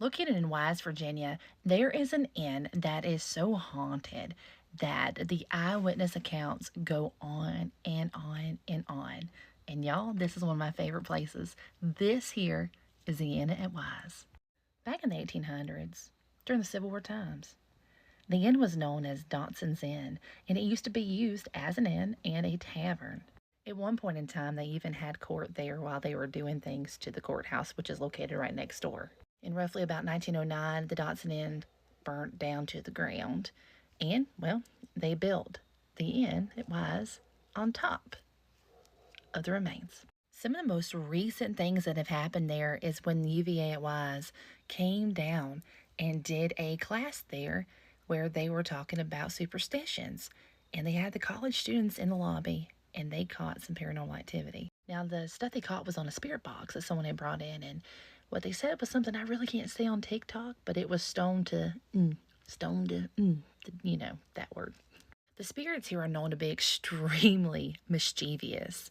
Located in Wise, Virginia, there is an inn that is so haunted that the eyewitness accounts go on and on and on. And y'all, this is one of my favorite places. This here is the inn at Wise. Back in the 1800s, during the Civil War times, the inn was known as Donson's Inn, and it used to be used as an inn and a tavern. At one point in time, they even had court there while they were doing things to the courthouse, which is located right next door. In roughly about 1909, the Dotson Inn burnt down to the ground, and, well, they built the inn it was on top of the remains. Some of the most recent things that have happened there is when UVA at Wise came down and did a class there where they were talking about superstitions. And they had the college students in the lobby and they caught some paranormal activity. Now, the stuff they caught was on a spirit box that someone had brought in. And what they said was something I really can't say on TikTok, but it was you know, that word. The spirits here are known to be extremely mischievous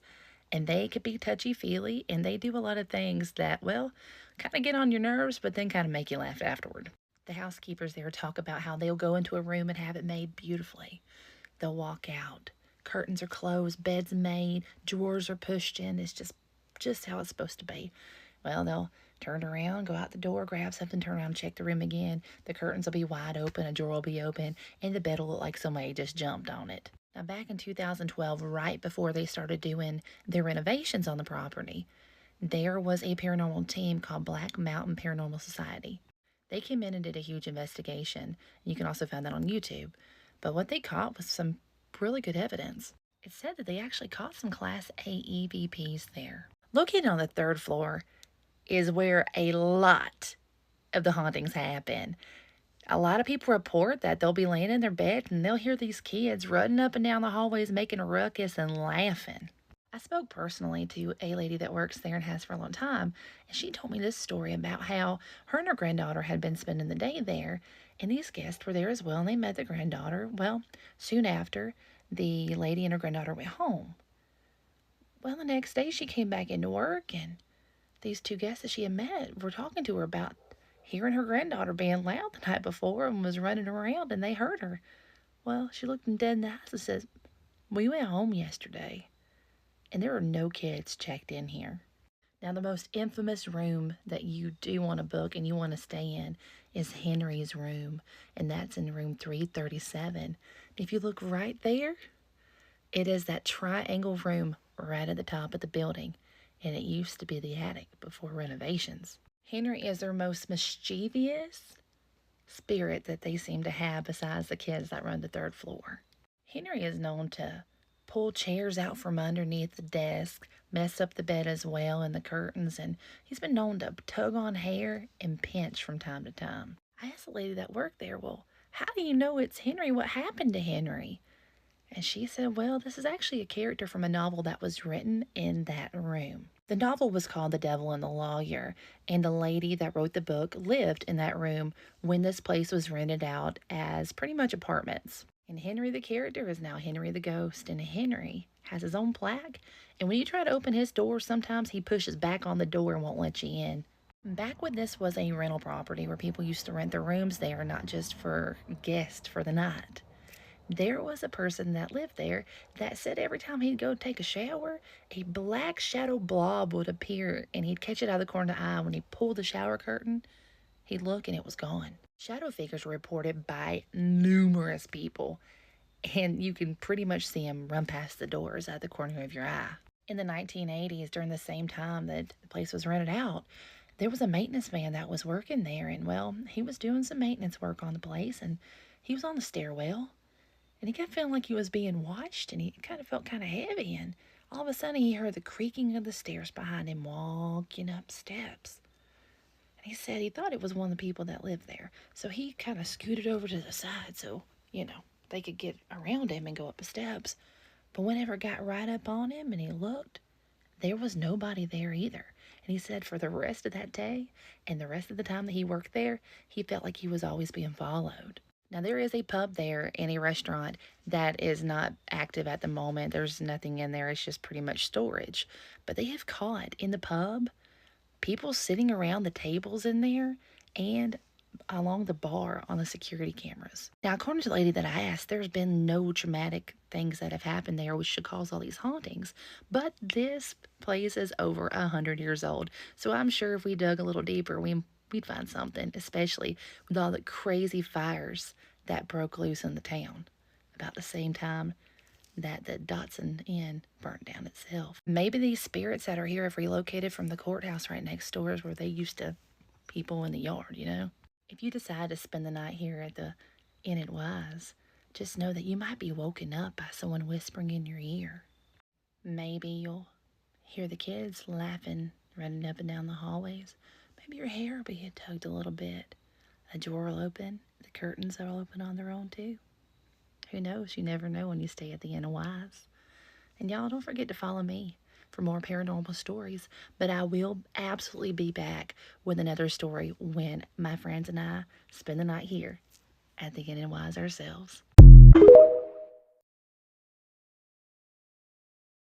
and they could be touchy feely and they do a lot of things that, well, kind of get on your nerves, but then kind of make you laugh afterward. The housekeepers there talk about how they'll go into a room and have it made beautifully. They'll walk out. Curtains are closed, beds made, drawers are pushed in. It's just how it's supposed to be. Well, they'll turn around, go out the door, grab something, turn around, check the room again. The curtains will be wide open, a drawer will be open, and the bed will look like somebody just jumped on it. Now, back in 2012, right before they started doing their renovations on the property, there was a paranormal team called Black Mountain Paranormal Society. They came in and did a huge investigation. You can also find that on YouTube. But what they caught was some really good evidence. It said that they actually caught some Class A EVPs there. Located on the third floor is where a lot of the hauntings happen. A lot of people report that they'll be laying in their bed and they'll hear these kids running up and down the hallways making a ruckus and laughing. I spoke personally to a lady that works there and has for a long time, and she told me this story about how her and her granddaughter had been spending the day there, and these guests were there as well, and they met the granddaughter. Well, soon after, the lady and her granddaughter went home. Well, the next day she came back into work, and these two guests that she had met were talking to her about hearing her granddaughter being loud the night before and was running around, and they heard her. Well, she looked them dead in the eyes and says, "We went home yesterday, and there were no kids checked in here." Now, the most infamous room that you do want to book and you want to stay in is Henry's room, and that's in room 337. If you look right there, it is that triangle room right at the top of the building, and it used to be the attic before renovations. Henry is their most mischievous spirit that they seem to have besides the kids that run the third floor. Henry is known to pull chairs out from underneath the desk, mess up the bed as well and the curtains, and he's been known to tug on hair and pinch from time to time. I asked the lady that worked there, well, how do you know it's Henry? What happened to Henry? And she said, well, this is actually a character from a novel that was written in that room. The novel was called The Devil and the Lawyer, and the lady that wrote the book lived in that room when this place was rented out as pretty much apartments. And Henry the character is now Henry the Ghost, and Henry has his own plaque. And when you try to open his door, sometimes he pushes back on the door and won't let you in. Back when this was a rental property where people used to rent their rooms there, not just for guests for the night, there was a person that lived there that said every time he'd go take a shower, a black shadow blob would appear and he'd catch it out of the corner of the eye. When he pulled the shower curtain, he'd look and it was gone. Shadow figures were reported by numerous people, and you can pretty much see them run past the doors out the corner of your eye. In the 1980s, during the same time that the place was rented out, there was a maintenance man that was working there, and well, he was doing some maintenance work on the place, and he was on the stairwell and he kept feeling like he was being watched, and he kind of felt kind of heavy. And all of a sudden, he heard the creaking of the stairs behind him walking up steps. And he said he thought it was one of the people that lived there. So he kind of scooted over to the side so, they could get around him and go up the steps. But whenever it got right up on him and he looked, there was nobody there either. And he said for the rest of that day and the rest of the time that he worked there, he felt like he was always being followed. Now, there is a pub there and a restaurant that is not active at the moment. There's nothing in there. It's just pretty much storage. But they have caught in the pub people sitting around the tables in there and along the bar on the security cameras. Now, according to the lady that I asked, there's been no traumatic things that have happened there which should cause all these hauntings. But this place is over 100 years old, so I'm sure if we dug a little deeper, we'd find something, especially with all the crazy fires that broke loose in the town about the same time that the Dotson Inn burnt down itself. Maybe these spirits that are here have relocated from the courthouse right next door where they used to people in the yard, you know? If you decide to spend the night here at the Inn at Wise, just know that you might be woken up by someone whispering in your ear. Maybe you'll hear the kids laughing, running up and down the hallways. Maybe your hair will be tugged a little bit. A drawer will open. The curtains will open on their own, too. Who knows? You never know when you stay at the Inn of Wise. And y'all, don't forget to follow me for more paranormal stories. But I will absolutely be back with another story when my friends and I spend the night here at the Inn and Wise ourselves.